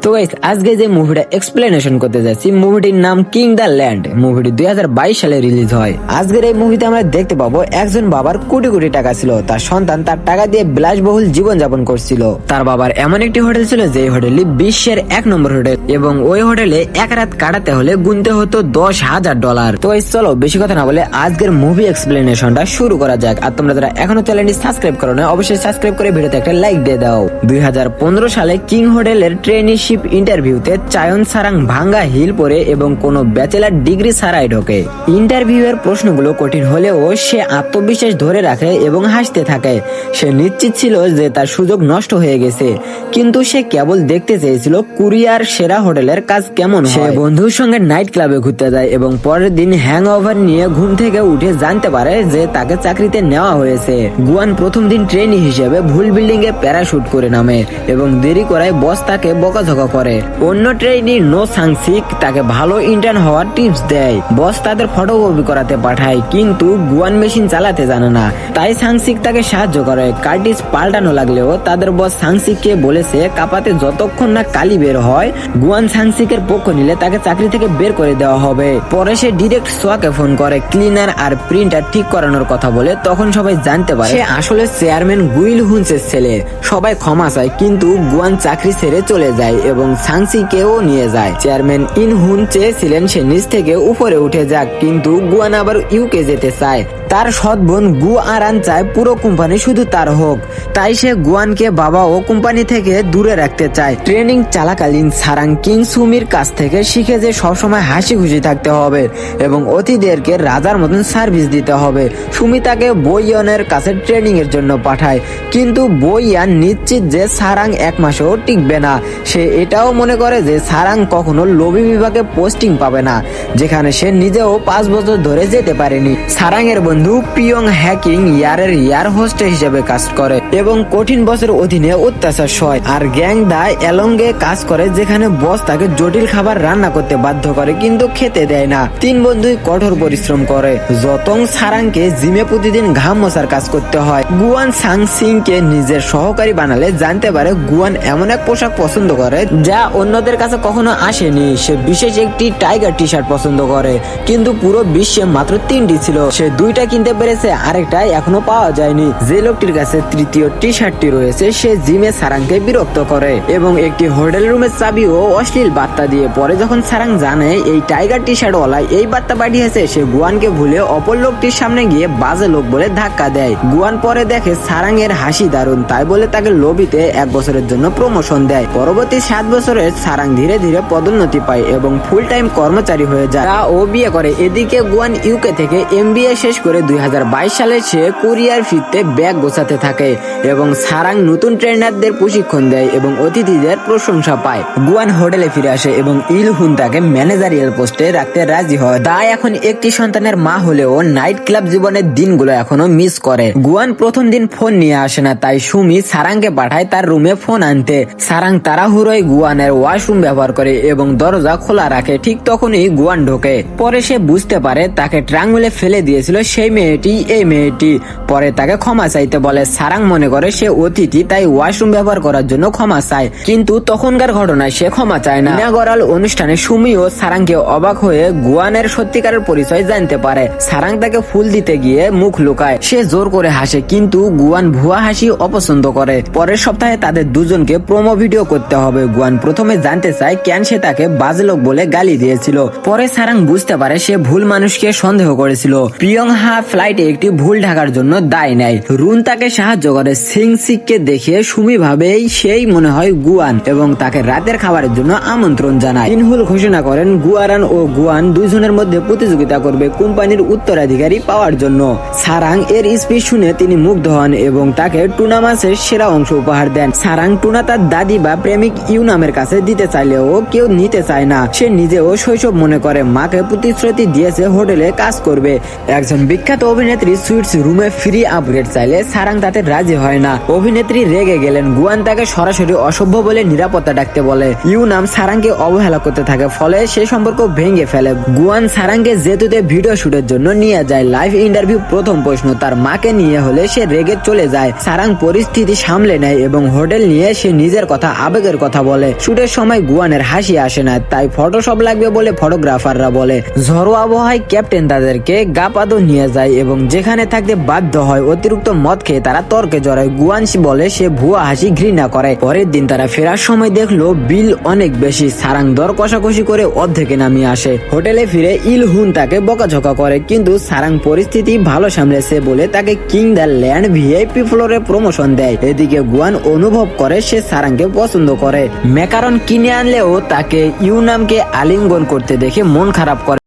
তো গাইস আজকে যে মুভিটা এক্সপ্লেনেশন করতে যাচ্ছি, মুভিটির নাম কিং দ্য ল্যান্ড। মুভিটি 2022 সালে রিলিজ হয়। আজকের এই মুভিতে আমরা দেখতে পাবো একজন বাবার কোটি কোটি টাকা ছিল, তার সন্তান তার টাকা দিয়ে বিলাসবহুল জীবন যাপন করছিল। তার বাবার এমন একটি হোটেল ছিল যে হোটেলটি বিশ্বের 1 নম্বর হোটেল, এবং ওই হোটেলে এক রাত কাটাতে হলে গুনতে হতো $10,000। তো গাইস চলো বেশি কথা না বলে আজকের মুভি এক্সপ্লেনেশনটা শুরু করা যাক। আর তোমরা যারা এখনো চ্যানেলটি সাবস্ক্রাইব করো না, অবশ্যই সাবস্ক্রাইব করে ভিডিওতে একটা লাইক দিয়ে দাও। 2015 সালে কিং হোটেলের ট্রেনিশিপ ইন্টারভিউতে চায়ন সারাং ভাঙ্গা হিল পরে এবং কোনো ব্যাচেলার ডিগ্রি ছাড়াই ঢোকে। ইন্টারভিউয়ের প্রশ্নগুলো কঠিন হলেও সে আত্মবিশ্বাস ধরে রাখে এবং হাসতে থাকে। সে নিশ্চিত ছিল যে তার সুযোগ নষ্ট হয়ে গেছে, কিন্তু সে কেবল দেখতে চেয়েছিল কোরিয়ার সেরা হোটেলের কাজ কেমন হয়। সে বন্ধুর সঙ্গে নাইট ক্লাবে ঘুরতে যায় এবং পরের দিন হ্যাংওভার নিয়ে ঘুম থেকে উঠে জানতে পারে যে তাকে চাকরিতে নেওয়া হয়েছে। গুয়ান প্রথম দিন ট্রেনি হিসেবে ভুল বিল্ডিং এ প্যারাশুট করে নামে এবং দেরি করায় বস তাকে বকাঝকা করে। অন্য ট্রেনি নো সাংসিক তাকে ভালো ইন্টার্ন হওয়ার টিপস দেয়। বস তাদের ফটোকপি করাতে পাঠায়, কিন্তু গুয়ান মেশিন চালাতে জানে না, তাই সাংসিক তাকে সাহায্য করে। কার্টিস পাল্টানো লাগলেও তাদের বস সাংসিককে বলেছে কাপাতে যতক্ষণ না কালি বের হয়, গুয়ান সাংসিকের পক্ষ নিলে তাকে চাকরি থেকে বের করে দেওয়া হবে। পরে সে ডিরেক্ট সোয়াকে ফোন করে ক্লিনার আর প্রিন্টার ঠিক করানোর কথা বলে। তখন সবাই জানতে পারে সে আসলে চেয়ারম্যান গুইল হুনসের ছেলে। সবাই ক্ষমা চায়, কিন্তু গুয়ান চাকরি ছেড়ে চলে যায় এবং সাংসিকেও নিয়ে যায়। চেয়ারম্যান ইন হুন চেয়েছিলেন সে নিচ থেকে উপরে উঠে যাক, কিন্তু গুয়ান আবার ইউকে যেতে চায়। তার সৎ বোন গু আরান চায় পুরো কোম্পানি শুধু তার হোক, তাই সে গুয়ানকে বাবা ও কোম্পানি থেকে দূরে রাখতে চায়। ট্রেনিং চলাকালীন সারাং কিং সুমির কাছ থেকে শিখে যে সবসময় হাসি খুশি থাকতে হবে এবং অতিথিদেরকে রাজার মতন সার্ভিস দিতে হবে। সুমি তাকে বইয়নের কাছে ট্রেনিং এর জন্য পাঠায়, কিন্তু বইয়ান নিশ্চিত যে সারাং 1 মাসেও টিকবে না। সে এটাও মনে করে যে সারাং কখনো লবি বিভাগে পোস্টিং পাবে না, যেখানে সে নিজেও 5 বছর ধরে যেতে পারেনি। সারাং এর বন্ধু পিয়ং হ্যাকিং ইয়ারের ইয়ার হোস্ট হিসেবে কাজ করে এবং কঠিন বসের অধীনে অত্যাচার সয়। আর গ্যাং দা এলঙ্গে কাজ করে, যেখানে বস তাকে জটিল খাবার রান্না করতে বাধ্য করে কিন্তু খেতে দেয় না। 3 বন্ধুই কঠোর পরিশ্রম করে। যতং সারাংকে জিমে প্রতিদিন ঘাম মোছার কাজ করতে হয়। গুয়ান সাংসিং কে নিজের সহকারী বানালে জানতে পারে গুয়ান এমন এক পোশাক পছন্দ করে যা অন্যদের কাছে কখনো আসেনি। সে বিশেষ একটি টাইগার টি শার্ট পছন্দ করে, কিন্তু পুরো বিশ্বে মাত্র 3টি ছিল। সে 2টা কিনতে পেরেছে, আরেকটা এখনো পাওয়া যায়নি। যে লোকটির কাছে তৃতীয় টি শার্টটি রয়েছে সে জিমে সারাংকে বিরক্ত করে এবং একটি হোটেল রুমের চাবি ও অশ্লীল বার্তা দিয়ে। পরে যখন সারাং জানে এই টাইগার টি শার্ট ওয়ালা এই বার্তা পাঠিয়েছে, সে গুয়ানকে ভুলে অপর লোকটির সামনে গিয়ে বাজে লোক বলে ধাক্কা দেয়। গুয়ান পরে দেখে সারাং এর হাসি দারুণ, তাই বলে তাকে লবিতে 1 বছরের জন্য প্রমোশন দেয়। পরবর্তী 7 বছরে সারাং ধীরে ধীরে পদোন্নতি পায় এবং ফুল টাইম কর্মচারী হয়ে যায়। ও বিয়ে করে। এদিকে গুয়ান ইউকে থেকে MBA শেষ করে 2022 সালে সে কোরিয়ার ফিরতে ব্যাগ গোছাতে থাকে এবং সারাং নতুন ট্রেনারদের প্রশিক্ষণ দেয় এবং অতিথিদের প্রশংসা পায়। গুয়ান হোটেলে ফিরে আসে এবং ইল হুন তাকে ম্যানেজারিয়াল পোস্টে রাখতে রাজি হয়। তাই এখন একটি সন্তানের মা হলেও নাইট ক্লাব জীবনের দিনগুলো এখনো মিস করে। গুয়ান প্রথম দিন ফোন নিয়ে আসে না, তাই সুমি সারাংকে পাঠায় তার রুমে ফোন আনতে। সারাং তাড়াহুড়োয় গুয়ানের ওয়াশরুম ব্যবহার করে এবং দরজা খোলা রাখে। ঠিক তখনই গুয়ান ঢোকে। পরে সে বুঝতে পারে তাকে ট্রাঙ্গুলে ফেলে দিয়েছিল সেই মেয়েটি এই মেয়েটি। পরে তাকে ক্ষমা চাইতে বলে। সারাং মনে করে সে অতিথি, তাই ওয়াশরুম ব্যবহার করার জন্য ক্ষমা চায়, কিন্তু তখনকার ঘটনায় সে ক্ষমা চায় না। ইনাগরাল অনুষ্ঠানে সুমি ও সারাংকে অবাক হয়ে গুয়ানের সত্যিকারের পরিচয় জানতে পারে। সারাং তাকে ফুল দিতে গিয়ে মুখ লুকায়। সে জোর করে হাসে, কিন্তু গুয়ান ভুয়া হাসি অপছন্দ করে। পরের সপ্তাহে তাদের দুজনকে প্রোমো ভিডিও করতে হবে। গুয়ান প্রথমে জানতে চায় কেন সে তাকে বাজে লোক বলে গালি দিয়েছিল। পরে সারাং বুঝতে পারে সে ভুল মানুষকে সন্দেহ করেছিল। পিয়ং হা ফ্লাইটে একটি ভুল ঢাকার জন্য দায় নেয়। রুন তাকে সাহায্য করে। সিংসিককে দেখে সুমি ভাবেই সেই মনে হয় গুয়ান এবং তাকে রাতের খাবারের জন্য আমন্ত্রণ জানায়। ইনহুল ঘোষণা করেন গুয়ারান ও গুয়ান দুইজনের মধ্যে প্রতিযোগিতা করবে কোম্পানির উত্তরাধিকারী পাওয়ার জন্য। সারাং এর স্পিচ শুনে তিনি মুগ্ধ হন এবং তাকে টুনা মাছের সেরা অংশ উপহার দেন। সারাং টুনা তার দাদি বা প্রেমিক ইউনামের কাছে দিতে চাইলেও কেউ নিতে চায় না। সে নিজেও শৈশব মনে করে। মাকে প্রতিশ্রুতি দিয়েছে হোটেলে কাজ করবে। একজন বিখ্যাত বিখ্যাত অভিনেত্রী সুইটস রুমে ফ্রি আপগ্রেড চাইলে সারাং তাতে রাজি হয় না। অভিনেত্রী রেগে গেলেন, গুয়ান তাকে সরাসরি অসভ্য বলে নিরাপত্তা ডাকতে বলে। ইউ নাম সারাংকে অবহেলা করতে থাকে, ফলে সে সম্পর্ক ভেঙে ফেলে। গুয়ান সারাংকে জেতুতে ভিডিও শুটের জন্য নিয়ে যায়। লাইভ ইন্টারভিউ প্রথম প্রশ্ন তার মাকে নিয়ে হলে সে রেগে চলে যায়। সারাং পরিস্থিতি সামলে নেয় এবং হোটেল নিয়ে সে নিজের কথা আবেগের কথা বলে। শুটের সময় গুয়ানের হাসি আসে না, তাই ফটোশপ লাগবে বলে ফটোগ্রাফাররা বলে। ঝড়ো আবহাওয়ায় ক্যাপ্টেন তাদেরকে গাপাদো নিয়ে যায় এবং যেখানে থাকতে বাধ্য হয়। অতিরিক্ত মদ খেয়ে তারা তর্কে জড়ায়। গুয়ান বলে সে ভুয়া হাসি ঘৃণা করে। পরের দিন তারা ফেরার সময় দেখলো বিল অনেক বেশি। সারাং দর কষাকষি করে অর্ধেকে নামিয়ে আসে। হোটেলে ফিরে ইলহুন তাকে বকাঝকা করে, কিন্তু সারাং পরিস্থিতি ভালো সামলেছে বলে তাকে কিং দ্য ল্যান্ড ভিআইপি ফ্লোরে প্রমোশন দেয়। এদিকে গুয়ান অনুভব করে সে সারাংকে পছন্দ করে। ম্যাকারন কিনে আনলেও তাকে ইউ নামকে আলিঙ্গন করতে দেখে মন খারাপ করে।